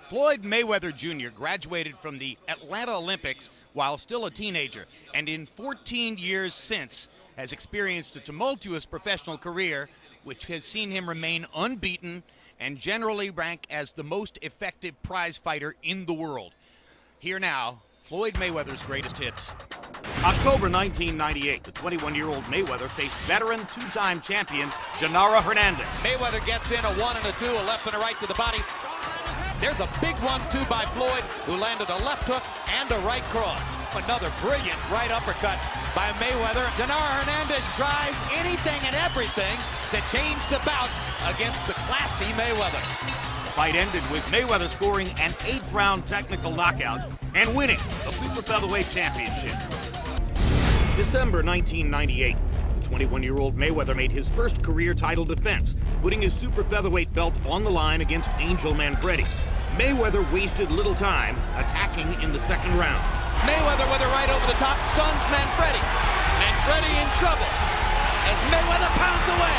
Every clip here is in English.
Floyd Mayweather Jr. graduated from the Atlanta Olympics while still a teenager, and in 14 years since has experienced a tumultuous professional career which has seen him remain unbeaten and generally rank as the most effective prize fighter in the world. Here now, Floyd Mayweather's greatest hits. October 1998, the 21-year-old Mayweather faced veteran two-time champion Genaro Hernandez. Mayweather gets in a 1 and a 2, a left and a right to the body. There's a big 1-2 by Floyd, who landed a left hook and a right cross. Another brilliant right uppercut by Mayweather. Genaro Hernandez tries anything and everything to change the bout against the classy Mayweather. The fight ended with Mayweather scoring an 8th-round technical knockout and winning the Super Featherweight Championship. December 1998, the 21-year-old Mayweather made his first career title defense, putting his Super Featherweight belt on the line against Angel Manfredi. Mayweather wasted little time attacking in the second round. Mayweather with a right over the top stuns Manfredi. Manfredi in trouble as Mayweather pounds away.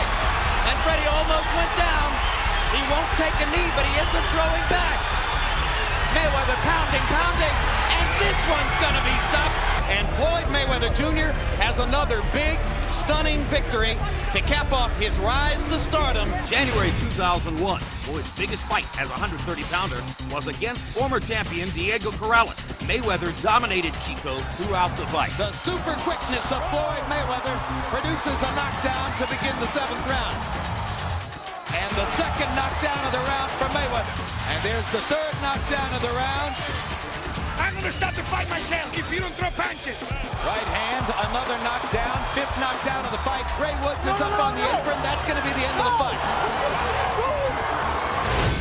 Manfredi almost went down. He won't take a knee, but he isn't throwing back. Mayweather pounding, and this one's gonna be stopped. And Floyd Mayweather Jr. has another big, stunning victory to cap off his rise to stardom. January 2001, Floyd's biggest fight as a 130-pounder was against former champion Diego Corrales. Mayweather dominated Chico throughout the fight. The super quickness of Floyd Mayweather produces a knockdown to begin the 7th round. And the second knockdown of the round for Mayweather. And there's the 3rd knockdown of the round. I'm gonna stop the fight myself if you don't throw punches. Right hand, another knockdown, 5th knockdown of the fight. Ray Woods is up on the apron. That's gonna be the end of the fight.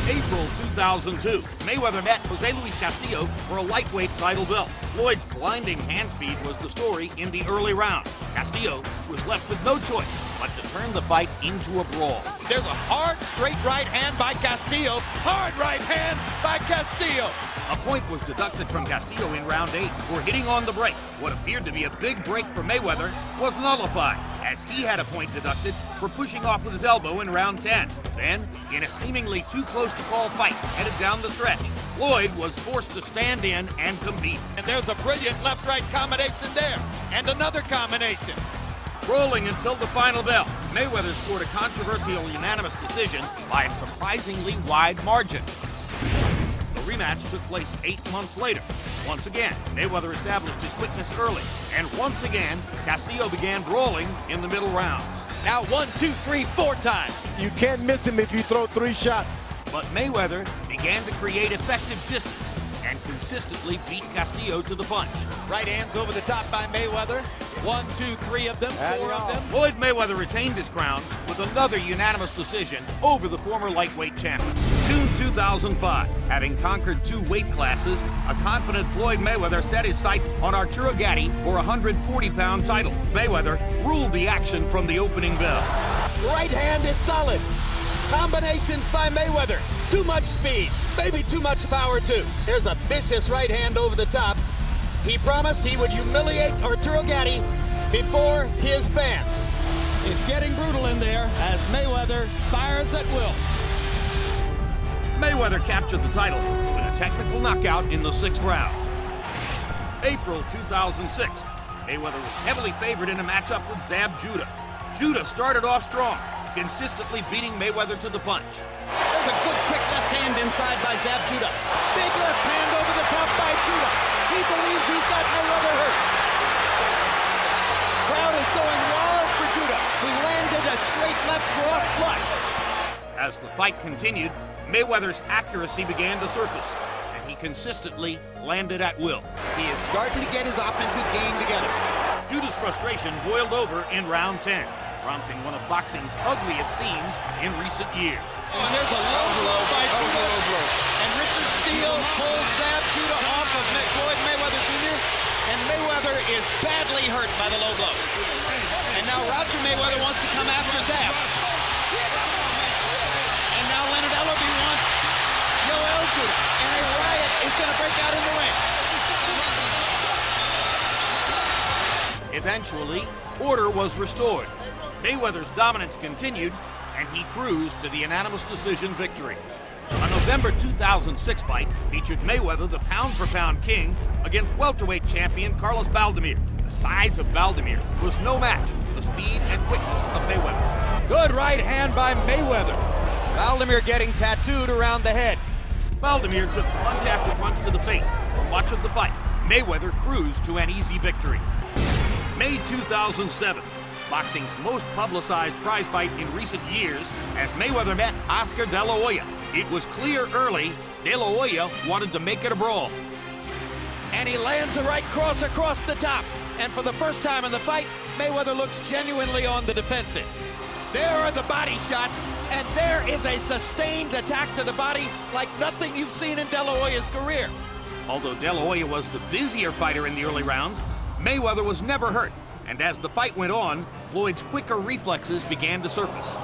April 2002, Mayweather met Jose Luis Castillo for a lightweight title belt. Floyd's blinding hand speed was the story in the early round. Castillo was left with no choice but to turn the fight into a brawl. There's a hard, straight right hand by Castillo. Hard right hand by Castillo. A point was deducted from Castillo in round 8 for hitting on the break. What appeared to be a big break for Mayweather was nullified, as he had a point deducted for pushing off with his elbow in round 10. Then, in a seemingly too close to call fight headed down the stretch, Floyd was forced to stand in and compete. And there's a brilliant left-right combination there. And another combination. Rolling until the final bell, Mayweather scored a controversial unanimous decision by a surprisingly wide margin. The rematch took place 8 months later. Once again, Mayweather established his quickness early, and once again, Castillo began brawling in the middle rounds. Now 1, 2, 3, 4 times. You can't miss him if you throw 3 shots. But Mayweather began to create effective distance and consistently beat Castillo to the punch. Right hands over the top by Mayweather. 1, 2, 3 of them, 4 of them. Floyd Mayweather retained his crown with another unanimous decision over the former lightweight champion. June 2005, having conquered 2 weight classes, a confident Floyd Mayweather set his sights on Arturo Gatti for a 140-pound title. Mayweather ruled the action from the opening bell. Right hand is solid. Combinations by Mayweather. Too much speed, maybe too much power too. There's a vicious right hand over the top. He promised he would humiliate Arturo Gatti before his fans. It's getting brutal in there as Mayweather fires at will. Mayweather captured the title with a technical knockout in the 6th round. April 2006, Mayweather was heavily favored in a matchup with Zab Judah. Judah started off strong, consistently beating Mayweather to the punch. There's a good quick left hand inside by Zab Judah. Big left hand over the top by Judah. He believes he's got Mayweather hurt. Crowd is going wild for Judah. He landed a straight left cross flush. As the fight continued, Mayweather's accuracy began to surface, and he consistently landed at will. He is starting to get his offensive game together. Judah's frustration boiled over in round 10, prompting one of boxing's ugliest scenes in recent years. And there's a low blow by Judah. And Richard Steele pulls Zab Judah off of Floyd Mayweather Jr. And Mayweather is badly hurt by the low blow. And now Roger Mayweather wants to come after Zab. And now Leonard Ellerbe wants Yoel Judah. And a riot is going to break out in the ring. Eventually, order was restored. Mayweather's dominance continued, and he cruised to the unanimous decision victory. A November 2006 fight featured Mayweather, the pound-for-pound king, against welterweight champion Carlos Baldomir. The size of Baldomir was no match for the speed and quickness of Mayweather. Good right hand by Mayweather. Baldomir getting tattooed around the head. Baldomir took punch after punch to the face. For much of the fight, Mayweather cruised to an easy victory. May 2007, boxing's most publicized prize fight in recent years, as Mayweather met Oscar De La Hoya. It was clear early De La Hoya wanted to make it a brawl. And he lands a right cross across the top. And for the first time in the fight, Mayweather looks genuinely on the defensive. There are the body shots, and there is a sustained attack to the body like nothing you've seen in De La Hoya's career. Although De La Hoya was the busier fighter in the early rounds, Mayweather was never hurt. And as the fight went on, Floyd's quicker reflexes began to surface.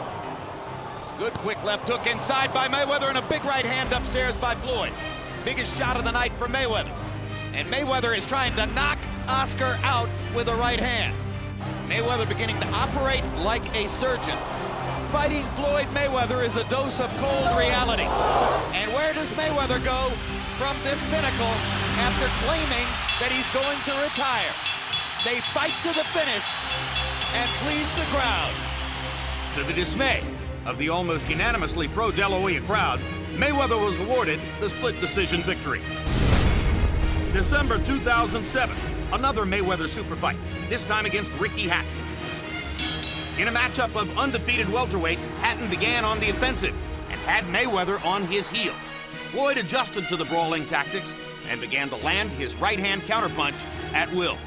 Good quick left hook inside by Mayweather and a big right hand upstairs by Floyd. Biggest shot of the night for Mayweather. And Mayweather is trying to knock Oscar out with a right hand. Mayweather beginning to operate like a surgeon. Fighting Floyd Mayweather is a dose of cold reality. And where does Mayweather go from this pinnacle after claiming that he's going to retire? They fight to the finish and please the crowd. To the dismay of the almost unanimously pro-De La Hoya crowd, Mayweather was awarded the split decision victory. December 2007, another Mayweather super fight, this time against Ricky Hatton. In a matchup of undefeated welterweights, Hatton began on the offensive and had Mayweather on his heels. Floyd adjusted to the brawling tactics and began to land his right-hand counterpunch at will.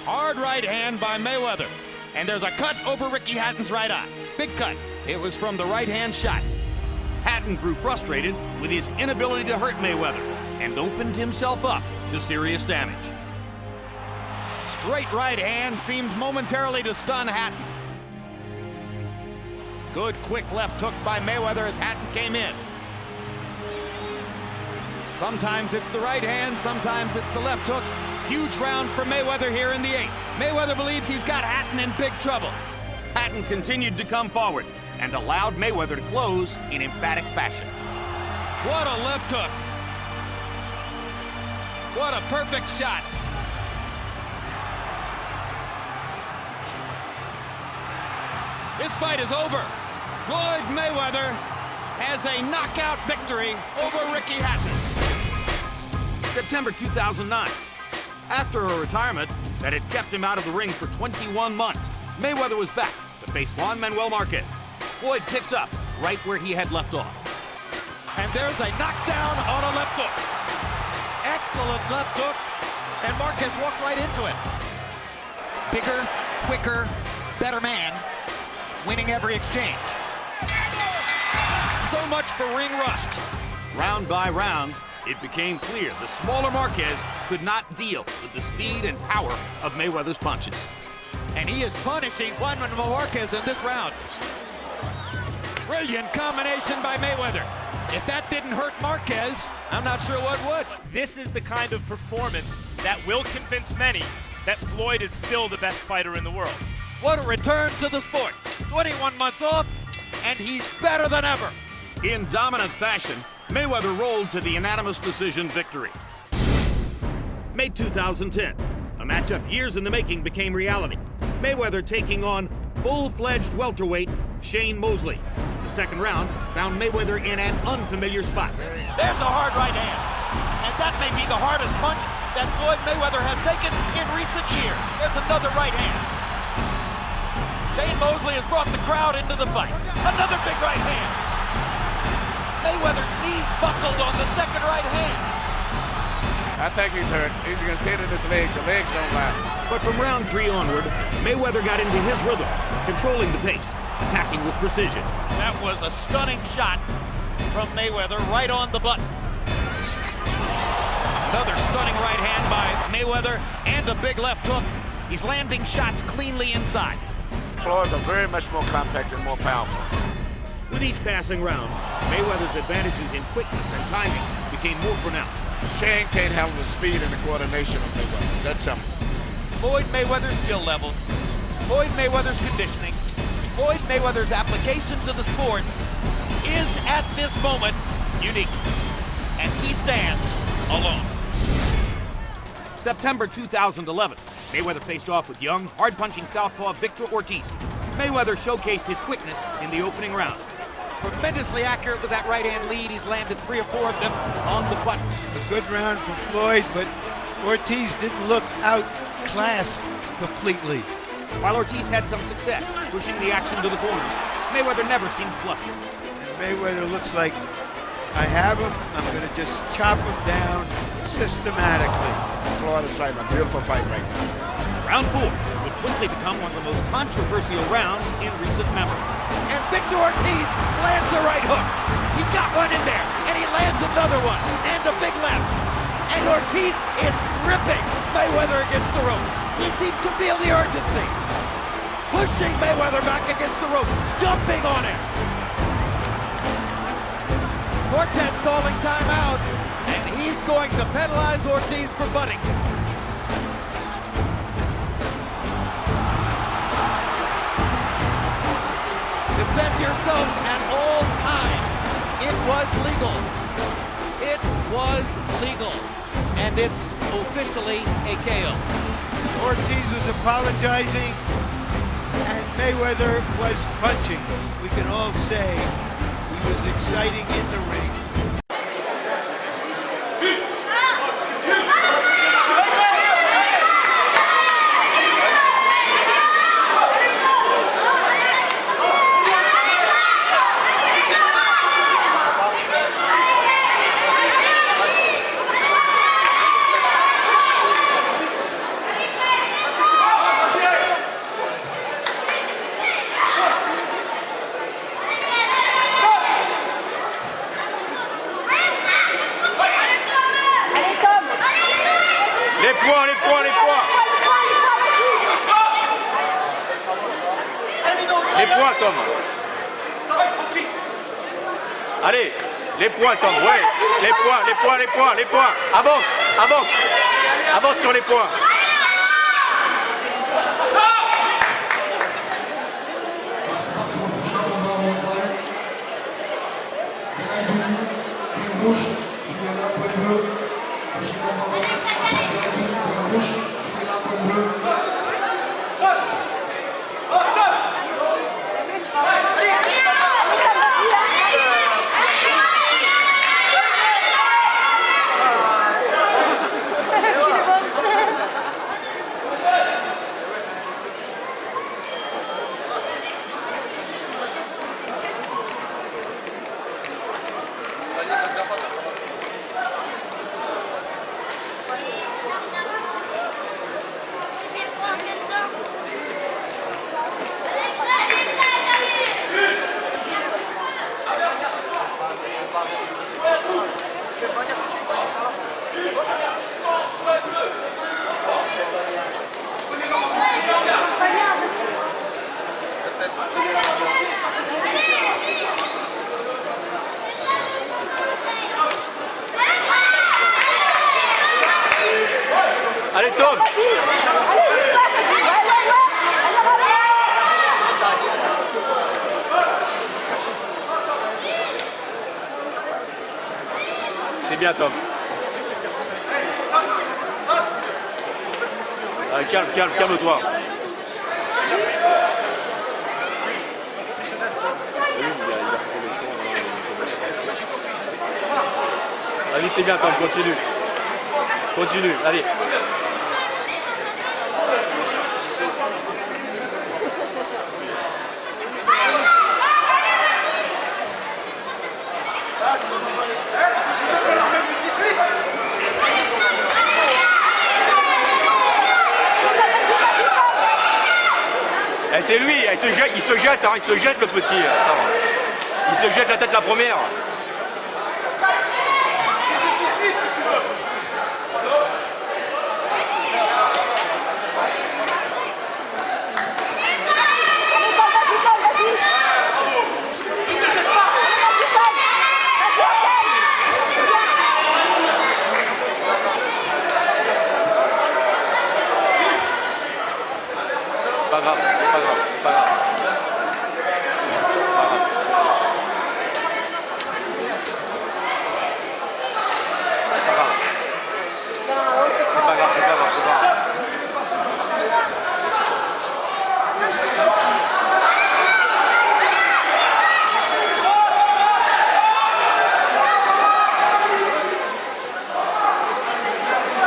Hard right hand by Mayweather. And there's a cut over Ricky Hatton's right eye. Big cut. It was from the right-hand shot. Hatton grew frustrated with his inability to hurt Mayweather and opened himself up to serious damage. Straight right hand seemed momentarily to stun Hatton. Good quick left hook by Mayweather as Hatton came in. Sometimes it's the right hand, sometimes it's the left hook. Huge round for Mayweather here in the 8th. Mayweather believes he's got Hatton in big trouble. Hatton continued to come forward and allowed Mayweather to close in emphatic fashion. What a left hook. What a perfect shot. This fight is over. Floyd Mayweather has a knockout victory over Ricky Hatton. September 2009. After a retirement that had kept him out of the ring for 21 months, Mayweather was back to face Juan Manuel Marquez. Floyd picked up right where he had left off. And there's a knockdown on a left hook. Excellent left hook, and Marquez walked right into it. Bigger, quicker, better man, winning every exchange. So much for ring rust. Round by round, it became clear the smaller Marquez could not deal with the speed and power of Mayweather's punches. And he is punishing Juan Manuel Marquez in this round. Brilliant combination by Mayweather. If that didn't hurt Marquez, I'm not sure what would. This is the kind of performance that will convince many that Floyd is still the best fighter in the world. What a return to the sport. 21 months off, and he's better than ever. In dominant fashion, Mayweather rolled to the unanimous decision victory. May 2010, a matchup years in the making became reality. Mayweather taking on full-fledged welterweight Shane Mosley. The second round found Mayweather in an unfamiliar spot. There's a hard right hand, and that may be the hardest punch that Floyd Mayweather has taken in recent years. There's another right hand. Shane Mosley has brought the crowd into the fight. Another big right hand. Mayweather's knees buckled on the second right hand. I think he's hurt. He's going to see it in his legs. The legs don't lie. But from round 3 onward, Mayweather got into his rhythm, controlling the pace, attacking with precision. That was a stunning shot from Mayweather right on the button. Another stunning right hand by Mayweather and a big left hook. He's landing shots cleanly inside. Floyd's are very much more compact and more powerful. With each passing round, Mayweather's advantages in quickness and timing became more pronounced. Shane can't handle the speed and the coordination of Mayweather. It's that simple. Floyd Mayweather's skill level, Floyd Mayweather's conditioning, Floyd Mayweather's application to the sport is at this moment unique. And he stands alone. September 2011, Mayweather faced off with young, hard-punching southpaw Victor Ortiz. Mayweather showcased his quickness in the opening round. Tremendously accurate with that right-hand lead. He's landed 3 or 4 of them on the button. A good round for Floyd, but Ortiz didn't look outclassed completely. While Ortiz had some success pushing the action to the corners, Mayweather never seemed flustered. And Mayweather looks like, I have him, I'm going to just chop him down systematically. Florida's fighting a beautiful fight right now. Round 4 would quickly become one of the most controversial rounds in recent memory. And Victor Ortiz lands the right hook. He got one in there, and he lands another one, and a big left. And Ortiz is ripping Mayweather against the ropes. He seems to feel the urgency. Pushing Mayweather back against the rope, jumping on him. Cortez calling timeout, and he's going to penalize Ortiz for butting. Defend yourself at all times. It was legal. It was legal. And it's officially a KO. Ortiz was apologizing, and Mayweather was punching. We can all say he was exciting in the ring. Les points, Tom. Allez, les points, Tom. Ouais, les points. Avance. Avance sur les points. Allez, Tom. C'est bien, Tom. Allez, calme-toi. Vas-y, c'est bien, Tom, continue, allez. Eh, c'est lui, il se jette, le petit. Attends. Il se jette la tête la première. Pas grave. pas grave, c'est pas grave, c'est pas grave.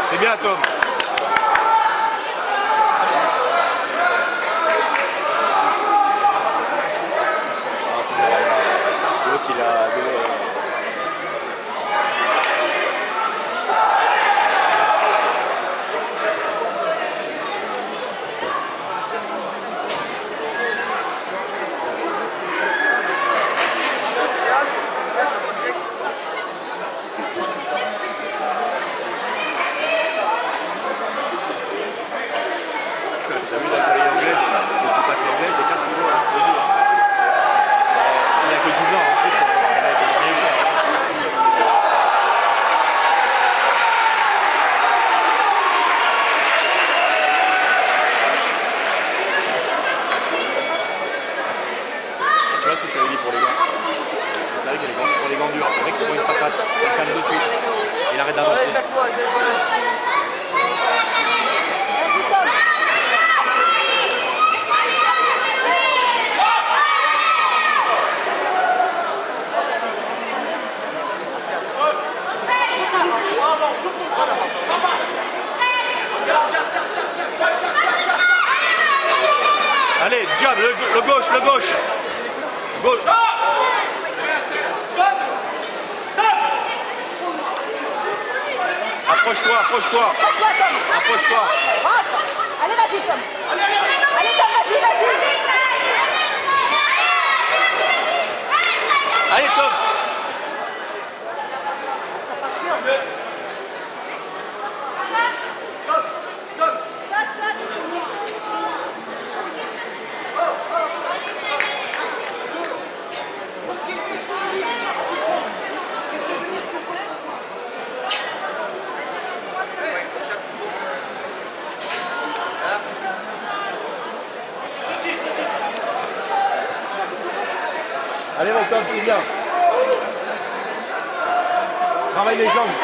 C'est bien, Tom. L'autre, il a... T'as vu la carrière anglaise, quand tu passes l'anglaise, les 4 kilos à l'imposer. Il a que 10 ans, en fait, il a été signé ça. Tu vois ce que je t'avais dit pour les gants. C'est vrai que pour les gants durs, c'est vrai que c'est pour une patate, ça le calme de suite. Il arrête d'avancer. Allez, jab, le gauche, le gauche. Gauche. Approche-toi, approche-toi. Approche-toi. Allez, vas-y, Tom. Allez, Tom, vas-y, vas-y. Allez, Tom. Allez mon Tom, c'est bien. Travaille les jambes.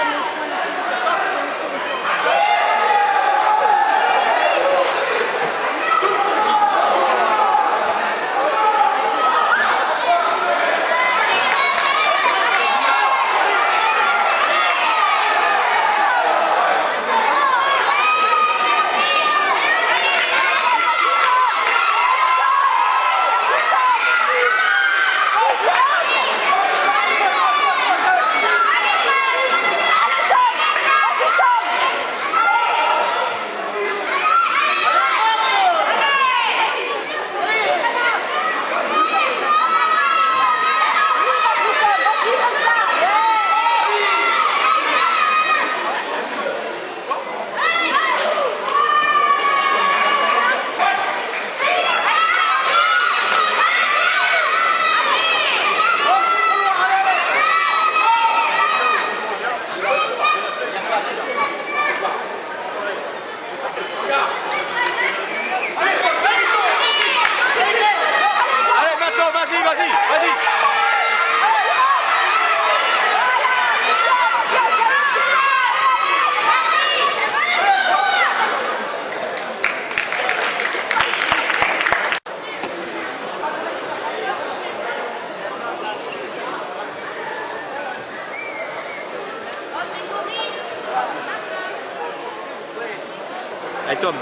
Allez Tom.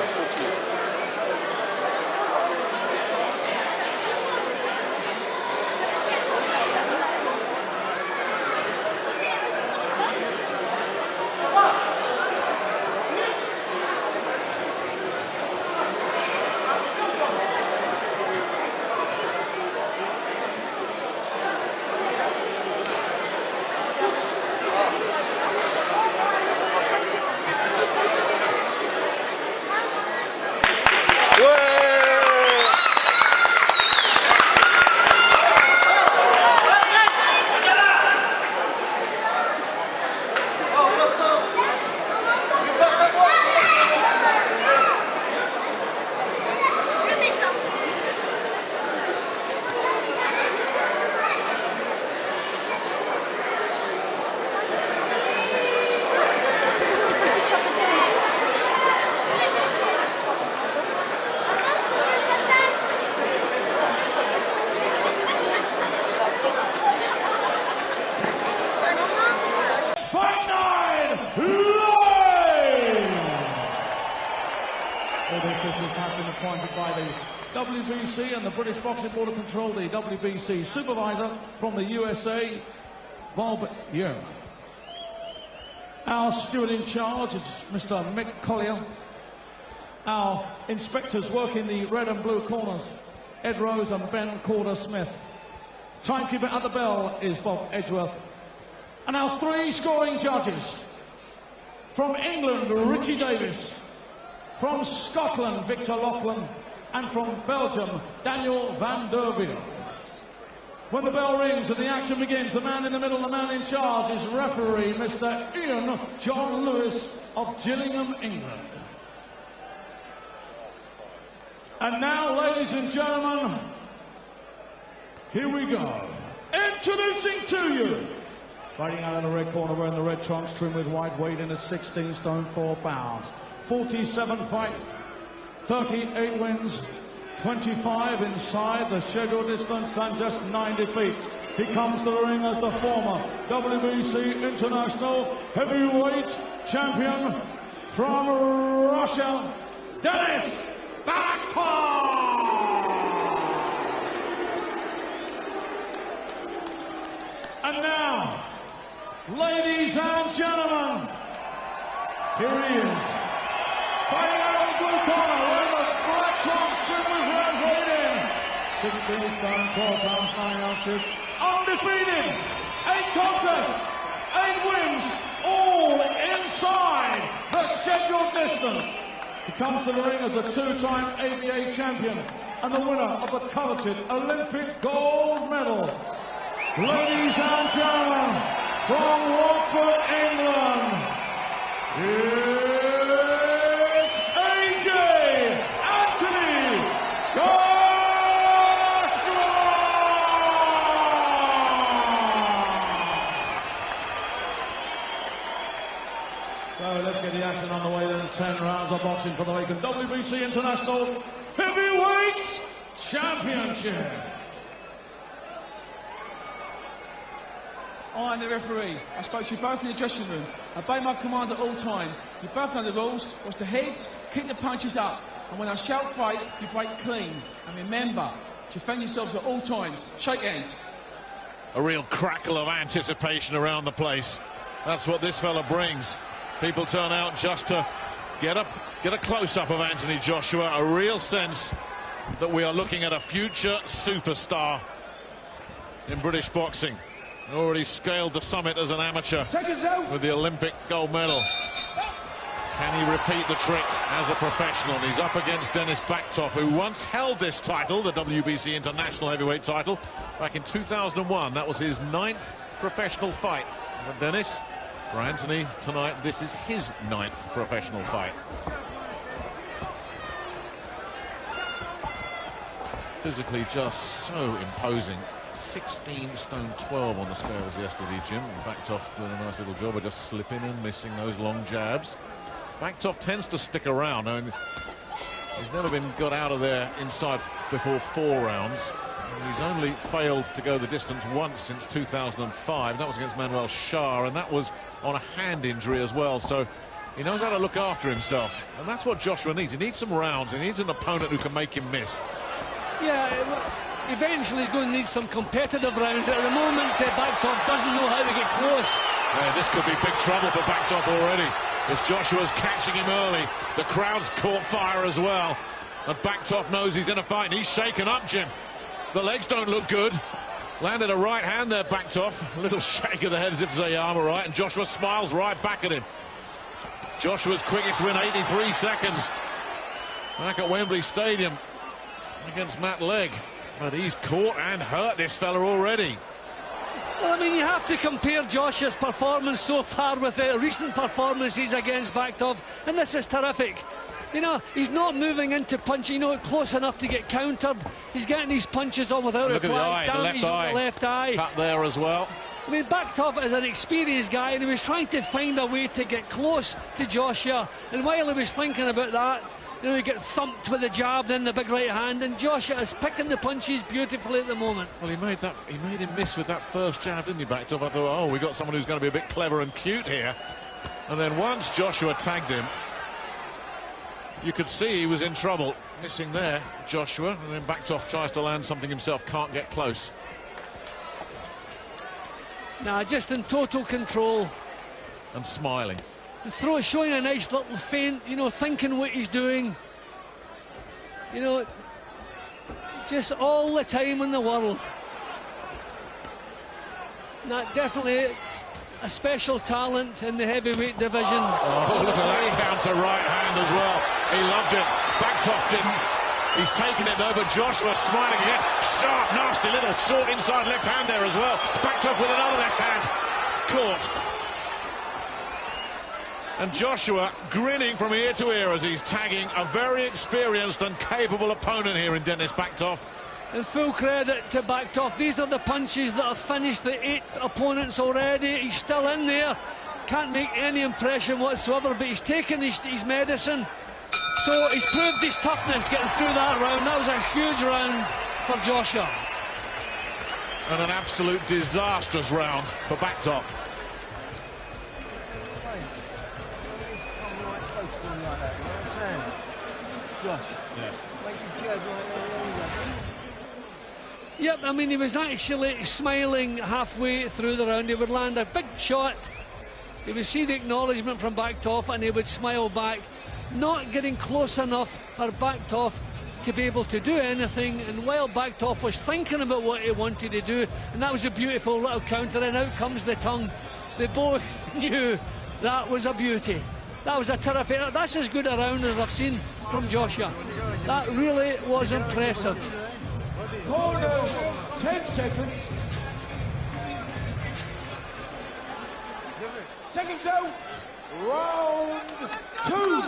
All the officials have been appointed by the WBC and the British Boxing Board of Control, the WBC supervisor from the USA, Bob Year. Our steward in charge is Mr. Mick Collier. Our inspectors working the red and blue corners, Ed Rose and Ben Corder-Smith. Timekeeper at the bell is Bob Edgeworth. And our 3 scoring judges. From England, Richie Davis. From Scotland, Victor Loughlin. And from Belgium, Daniel van der Wiel. When the bell rings and the action begins, the man in the middle, the man in charge, is referee Mr. Ian John Lewis of Gillingham, England. And now, ladies and gentlemen, here we go. Introducing to you, fighting out in the red corner, wearing the red trunks, trimmed with white, weighed in at 16 stone 4 pounds. 47 fight, 38 wins, 25 inside the scheduled distance, and just 9 defeats. He comes to the ring as the former WBC International Heavyweight Champion from Russia, Denis Baktov! And now, ladies and gentlemen, here he is. Fighting out of the blue corner, wearing the black trunks, trimmed with red, weighed in 16 stone, 12 pounds, 9 ounces. Undefeated, 8 contests, 8 wins, all inside the scheduled distance. He comes to the ring as a 2-time ABA champion and the winner of the coveted Olympic gold medal. Ladies and gentlemen, from Watford, England, it's AJ Anthony Joshua! So let's get the action on the way then. 10 rounds of boxing for the vacant WBC International Heavyweight Championship. I am the referee. I spoke to you both in the dressing room. Obey my command at all times. You both know the rules. Watch the heads, keep the punches up. And when I shout break, you break clean. And remember, defend yourselves at all times. Shake hands. A real crackle of anticipation around the place. That's what this fella brings. People turn out just to get a close-up of Anthony Joshua. A real sense that we are looking at a future superstar in British boxing. Already scaled the summit as an amateur with the Olympic gold medal. Can he repeat the trick as a professional? He's up against Denis Baktov, who once held this title, the WBC International Heavyweight title, back in 2001. That was his 9th professional fight. For Denis, for Anthony tonight, this is his 9th professional fight. Physically just so imposing. 16 stone 12 on the scales yesterday, Jim. Baktov doing a nice little job of just slipping and missing those long jabs. Baktov tends to stick around, and he's never been got out of there inside before 4 rounds. He's only failed to go the distance once since 2005. That was against Manuel Shah, and that was on a hand injury as well. So he knows how to look after himself, and that's what Joshua needs. He needs some rounds. He needs an opponent who can make him miss. Yeah, eventually he's going to need some competitive rounds. At the moment, Baktov doesn't know how to get close. Yeah, this could be big trouble for Baktov already, as Joshua's catching him early. The crowd's caught fire as well, and Baktov knows he's in a fight. He's shaken up, Jim. The legs don't look good. Landed a right hand there, Baktov. A little shake of the head as if to say, yeah, I'm all right, and Joshua smiles right back at him. Joshua's quickest win, 83 seconds. Back at Wembley Stadium against Matt Legg. But he's caught and hurt this fella already. Well, I mean, you have to compare Joshua's performance so far with the recent performances against Baktov, and this is terrific. You know, he's not moving into punching, you know, close enough to get countered. He's getting these punches on without Look reply. at the eye, the left eye. Cut there as well. I mean, Baktov is an experienced guy, and he was trying to find a way to get close to Joshua. And while he was thinking about that, you know, he get thumped with the jab, then the big right hand, and Joshua is picking the punches beautifully at the moment. Well, he made him miss with that first jab, didn't he, Baktov? I thought, oh, we got someone who's going to be a bit clever and cute here. And then once Joshua tagged him, you could see he was in trouble. Missing there, Joshua, and then Baktov tries to land something himself, can't get close. Nah, just in total control. And smiling. Showing a nice little feint, you know, thinking what he's doing. You know, just all the time in the world. Nah, definitely a special talent in the heavyweight division. Oh, look at that counter right hand as well. He loved it. Baktov didn't. He's taken it though, but Joshua smiling again. Sharp, nasty little short inside left hand there as well. Baktov with another left hand. Caught. And Joshua grinning from ear to ear as he's tagging a very experienced and capable opponent here in Denis Baktov. And full credit to Baktov. These are the punches that have finished the 8 opponents already. He's still in there. Can't make any impression whatsoever, but he's taken his medicine. So he's proved his toughness getting through that round. That was a huge round for Joshua. And an absolute disastrous round for Baktov. Yep, I mean, he was actually smiling halfway through the round. He would land a big shot, he would see the acknowledgement from Baktov, and he would smile back, not getting close enough for Baktov to be able to do anything. And while Baktov was thinking about what he wanted to do, and that was a beautiful little counter, and out comes the tongue. They both knew that was a beauty. That was a terrific, that's as good a round as I've seen from Joshua. That really was impressive. Corners, 10 seconds. Seconds out. Round 2.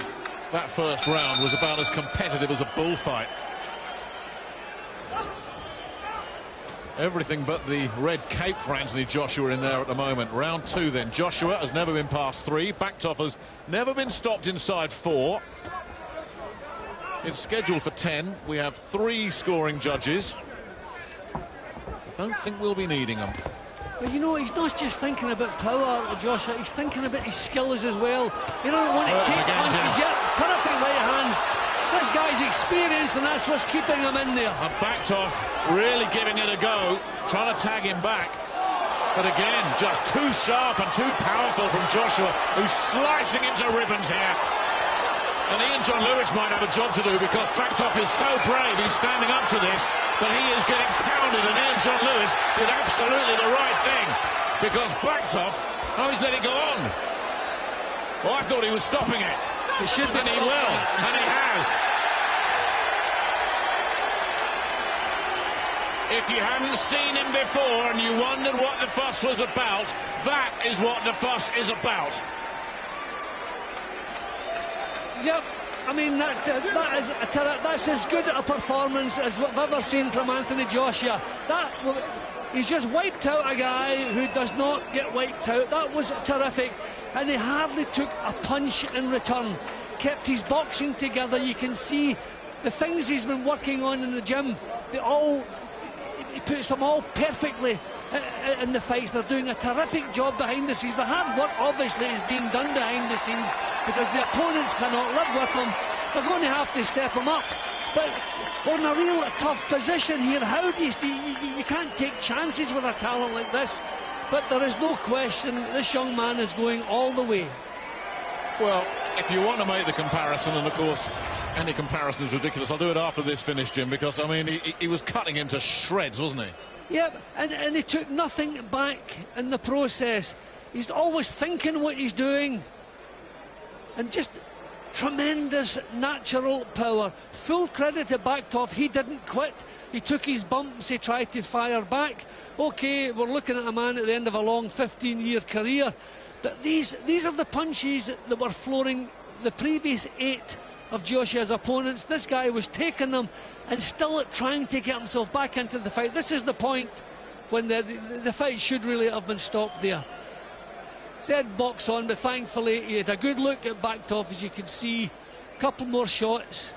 That first round was about as competitive as a bullfight. Everything but the red cape for Anthony Joshua in there at the moment. Round 2 then. Joshua has never been past 3. Baktov has never been stopped inside 4. It's scheduled for 10. We have 3 scoring judges. I don't think we'll be needing them. But you know, he's not just thinking about power, Joshua, he's thinking about his skills as well. You don't want to take punches yet. Terrific right hands. This guy's experienced, and that's what's keeping him in there. And Baktov really giving it a go, trying to tag him back. But again, just too sharp and too powerful from Joshua, who's slicing him to ribbons here. And Ian John Lewis might have a job to do, because Baktov is so brave, he's standing up to this, but he is getting pounded, and Ian John Lewis did absolutely the right thing, because Baktov, he's letting go on. Well, I thought he was stopping it. He should be, and he will, and he has. If you hadn't seen him before and you wondered what the fuss was about, that is what the fuss is about. Yep, I mean, that's as good a performance as we've ever seen from Anthony Joshua. He's just wiped out a guy who does not get wiped out. That was terrific, and he hardly took a punch in return. Kept his boxing together. You can see the things he's been working on in the gym. He puts them all perfectly in the fights. They're doing a terrific job behind the scenes. The hard work obviously is being done behind the scenes, because the opponents cannot live with them. They're going to have to step them up. But we're in a real tough position here. How do you can't take chances with a talent like this. But there is no question this young man is going all the way. Well, if you want to make the comparison, and of course any comparison is ridiculous, I'll do it after this finish, Jim, because I mean he was cutting him to shreds, wasn't he? Yep, and he took nothing back in the process. He's always thinking what he's doing, and just tremendous natural power. Full credit to Baktov, he didn't quit. He took his bumps, he tried to fire back. Okay, we're looking at a man at the end of a long 15-year career, but these are the punches that were flooring the previous 8 of Joshua's opponents. This guy was taking them and still trying to get himself back into the fight. This is the point when the fight should really have been stopped there. Said box on, but thankfully he had a good look at Baktov, as you can see. A couple more shots,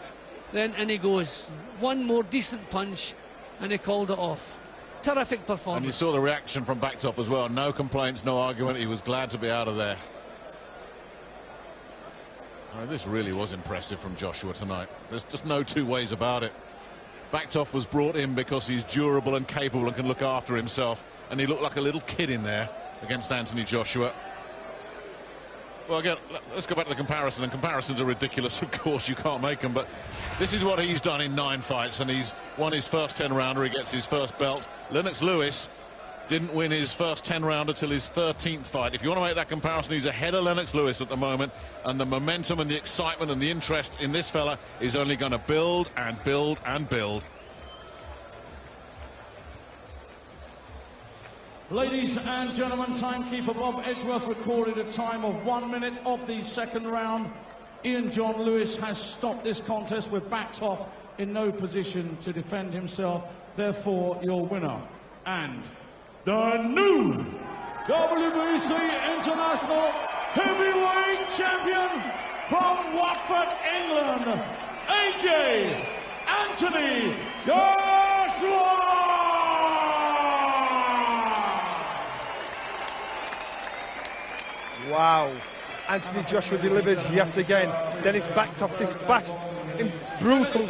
then in he goes. One more decent punch, and he called it off. Terrific performance. And you saw the reaction from Baktov as well. No complaints, no argument. He was glad to be out of there. This really was impressive from Joshua tonight. There's just no two ways about it. Baktov was brought in because he's durable and capable and can look after himself, and he looked like a little kid in there against Anthony Joshua. Well, again, let's go back to the comparison, and comparisons are ridiculous, of course, you can't make them, but this is what he's done in 9 fights, and he's won his first 10-rounder, he gets his first belt. Lennox Lewis didn't win his first 10-rounder till his 13th fight. If you want to make that comparison, he's ahead of Lennox Lewis at the moment, and the momentum and the excitement and the interest in this fella is only going to build and build and build. Ladies and gentlemen, timekeeper Bob Edgeworth recorded a time of 1 minute of the second round. Ian John Lewis has stopped this contest with Baktov in no position to defend himself. Therefore, your winner and the new WBC International Heavyweight Champion from Watford, England, AJ Anthony Joshua! Wow. Anthony Joshua delivers yet again. Dennis Baktov dispatched in brutal.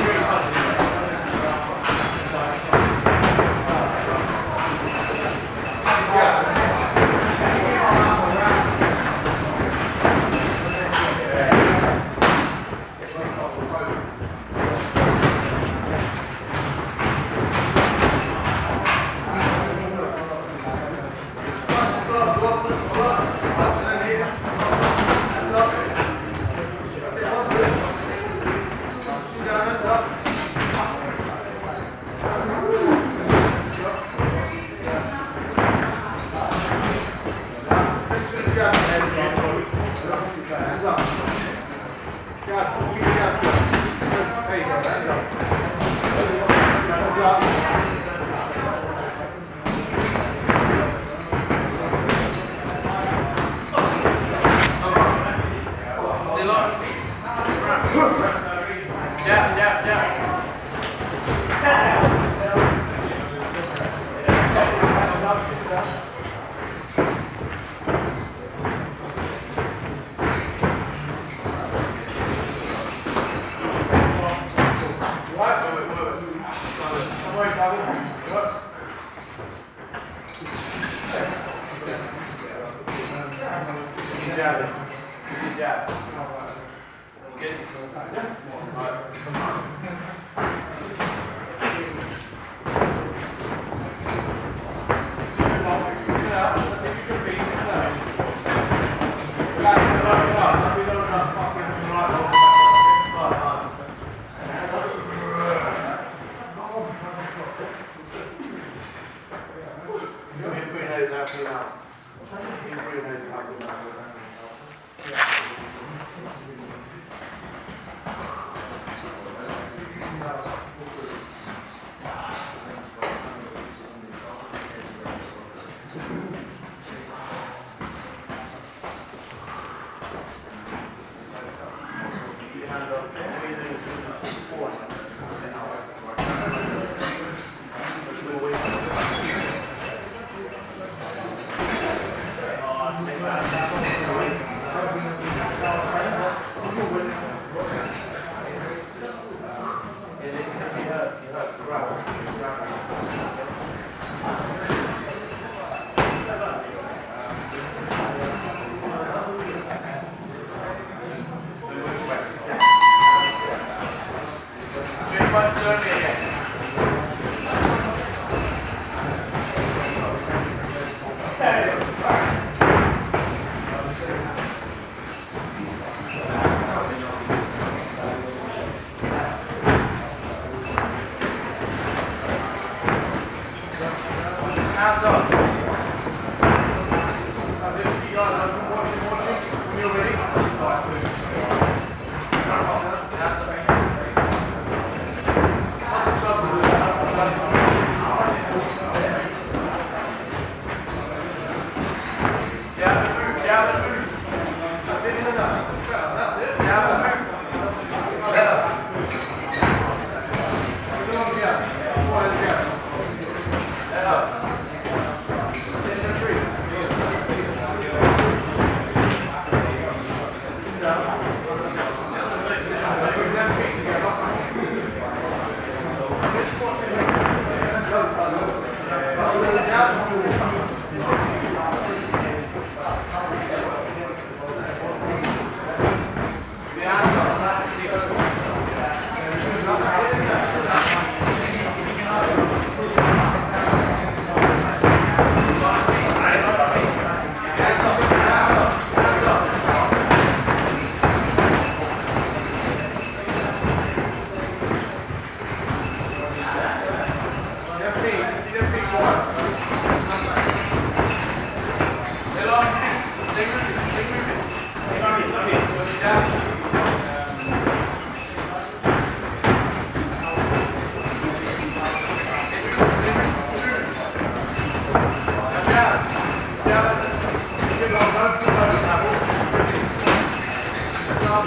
I'll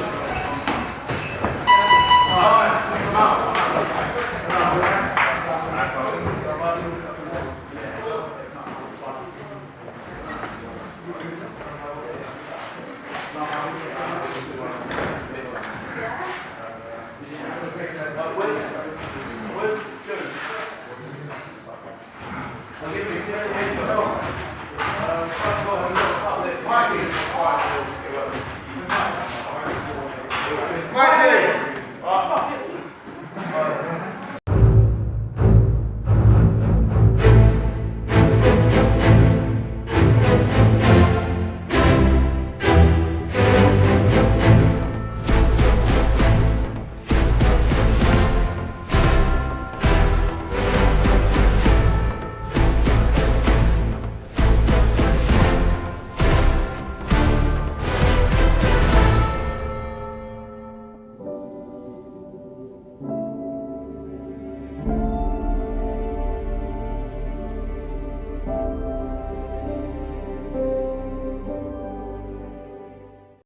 give you 10 minutes.